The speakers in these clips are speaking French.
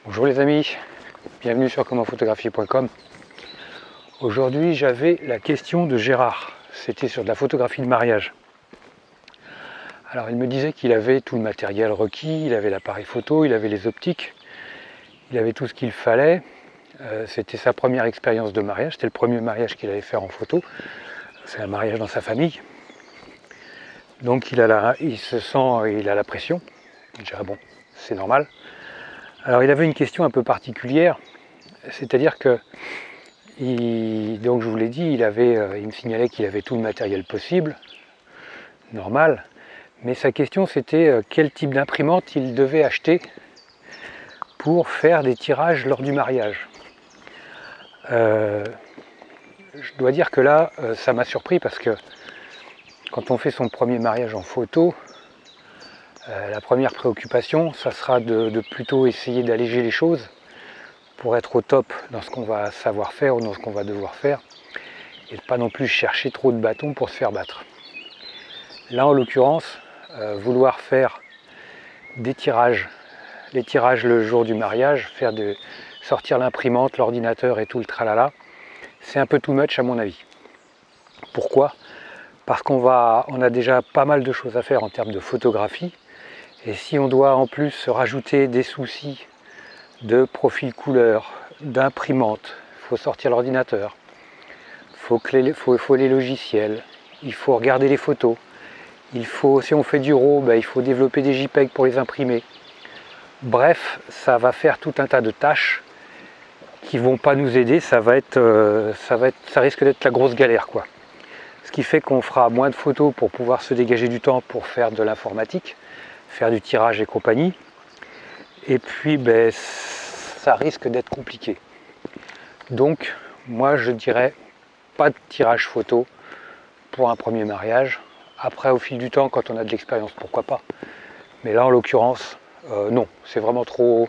Bonjour les amis, bienvenue sur commentphotographier.com. Aujourd'hui j'avais la question de Gérard, c'était sur de la photographie de mariage. Alors il me disait qu'il avait tout le matériel requis, il avait l'appareil photo, il avait les optiques, il avait tout ce qu'il fallait. C'était sa première expérience de mariage, c'était le premier mariage qu'il allait faire en photo, c'est un mariage dans sa famille. Donc il a la pression, il dirait bon, c'est normal. Alors il avait une question un peu particulière, c'est-à-dire que, donc je vous l'ai dit, il me signalait qu'il avait tout le matériel possible, normal, mais sa question c'était quel type d'imprimante il devait acheter pour faire des tirages lors du mariage. Je dois dire que là, ça m'a surpris parce que quand on fait son premier mariage en photo, la première préoccupation, ça sera de plutôt essayer d'alléger les choses pour être au top dans ce qu'on va savoir faire ou dans ce qu'on va devoir faire et de pas non plus chercher trop de bâtons pour se faire battre. Là en l'occurrence, vouloir faire des tirages, les tirages le jour du mariage, sortir l'imprimante, l'ordinateur et tout le tralala, c'est un peu too much à mon avis. Pourquoi ? Parce qu'on a déjà pas mal de choses à faire en termes de photographie, et si on doit en plus se rajouter des soucis de profil couleur, d'imprimante, il faut sortir l'ordinateur, il faut les logiciels, il faut regarder les photos, si on fait du RAW, il faut développer des JPEG pour les imprimer. Bref, ça va faire tout un tas de tâches qui ne vont pas nous aider, ça risque d'être la grosse galère quoi. Ce qui fait qu'on fera moins de photos pour pouvoir se dégager du temps pour faire de l'informatique, faire du tirage et compagnie. Et puis ça risque d'être compliqué. Donc moi je dirais pas de tirage photo pour un premier mariage. Après au fil du temps, quand on a de l'expérience, pourquoi pas. Mais là en l'occurrence, non, c'est vraiment trop.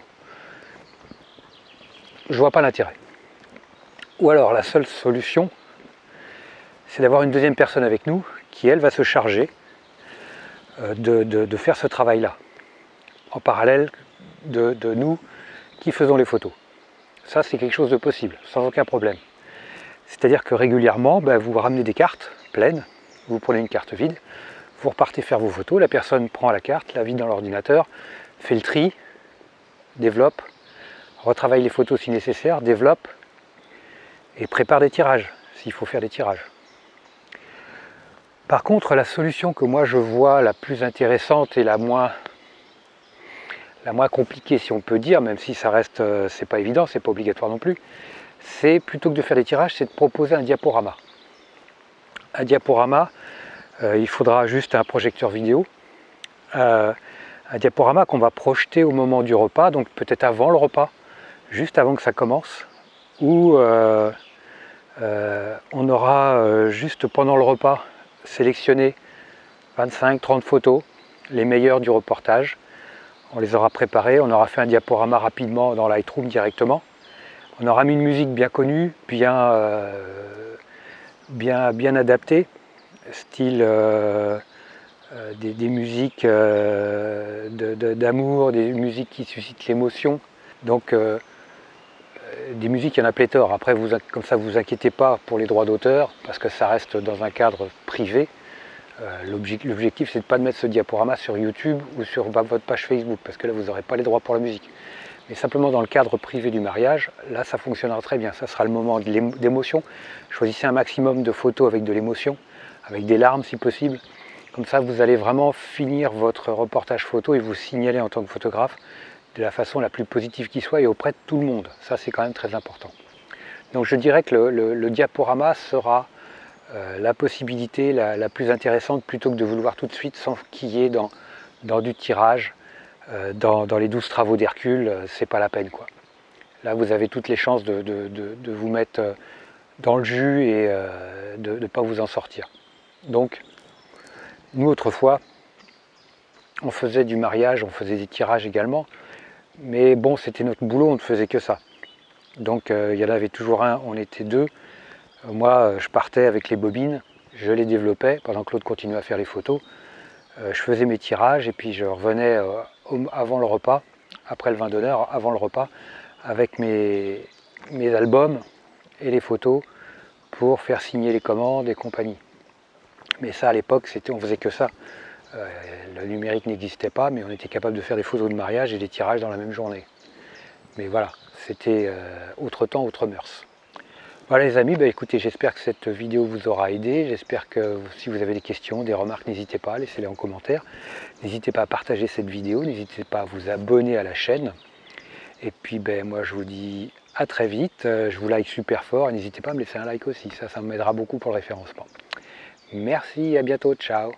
Je vois pas l'intérêt. Ou alors la seule solution, c'est d'avoir une deuxième personne avec nous qui elle va se charger de faire ce travail-là, en parallèle de nous qui faisons les photos. Ça c'est quelque chose de possible, sans aucun problème. C'est-à-dire que régulièrement, vous ramenez des cartes pleines, vous prenez une carte vide, vous repartez faire vos photos, la personne prend la carte, la vide dans l'ordinateur, fait le tri, développe, retravaille les photos si nécessaire, développe et prépare des tirages, s'il faut faire des tirages. Par contre, la solution que moi je vois la plus intéressante et la moins compliquée si on peut dire, même si ça reste, c'est pas évident, c'est pas obligatoire non plus, c'est plutôt que de faire des tirages, c'est de proposer un diaporama. Un diaporama, il faudra juste un projecteur vidéo, un diaporama qu'on va projeter au moment du repas, donc peut-être avant le repas, juste avant que ça commence, où on aura juste pendant le repas sélectionné 25-30 photos, les meilleures du reportage. On les aura préparées, on aura fait un diaporama rapidement dans Lightroom directement. On aura mis une musique bien connue, bien adaptée, style des musiques d'amour, des musiques qui suscitent l'émotion. Donc des musiques, il y en a pléthore. Après, comme ça, vous inquiétez pas pour les droits d'auteur, parce que ça reste dans un cadre privé. L'objectif, c'est de ne pas mettre ce diaporama sur YouTube ou sur votre page Facebook, parce que là, vous n'aurez pas les droits pour la musique. Mais simplement dans le cadre privé du mariage, là, ça fonctionnera très bien. Ça sera le moment d'émotion. Choisissez un maximum de photos avec de l'émotion, avec des larmes si possible. Comme ça, vous allez vraiment finir votre reportage photo et vous signaler en tant que photographe de la façon la plus positive qui soit et auprès de tout le monde. Ça, c'est quand même très important. Donc je dirais que le diaporama sera la possibilité la plus intéressante plutôt que de vouloir tout de suite s'enquiller dans du tirage, dans les 12 travaux d'Hercule, c'est pas la peine quoi. Là vous avez toutes les chances de vous mettre dans le jus et de ne pas vous en sortir. Donc nous autrefois on faisait du mariage, on faisait des tirages également, mais bon c'était notre boulot, on ne faisait que ça. Donc il y en avait toujours un, on était deux. Moi, je partais avec les bobines, je les développais pendant que l'autre continuait à faire les photos. Je faisais mes tirages et puis je revenais avant le repas après le vin d'honneur, avant le repas, avec mes albums et les photos pour faire signer les commandes et compagnie. Mais ça à l'époque, on faisait que ça. Le numérique n'existait pas, mais on était capable de faire des photos de mariage et des tirages dans la même journée. Mais voilà, c'était autre temps, autre mœurs. Voilà les amis, écoutez, j'espère que cette vidéo vous aura aidé. J'espère que si vous avez des questions, des remarques, n'hésitez pas, laissez-les en commentaire. N'hésitez pas à partager cette vidéo, n'hésitez pas à vous abonner à la chaîne. Et puis moi je vous dis à très vite, je vous like super fort et n'hésitez pas à me laisser un like aussi, ça m'aidera beaucoup pour le référencement. Merci, à bientôt, ciao.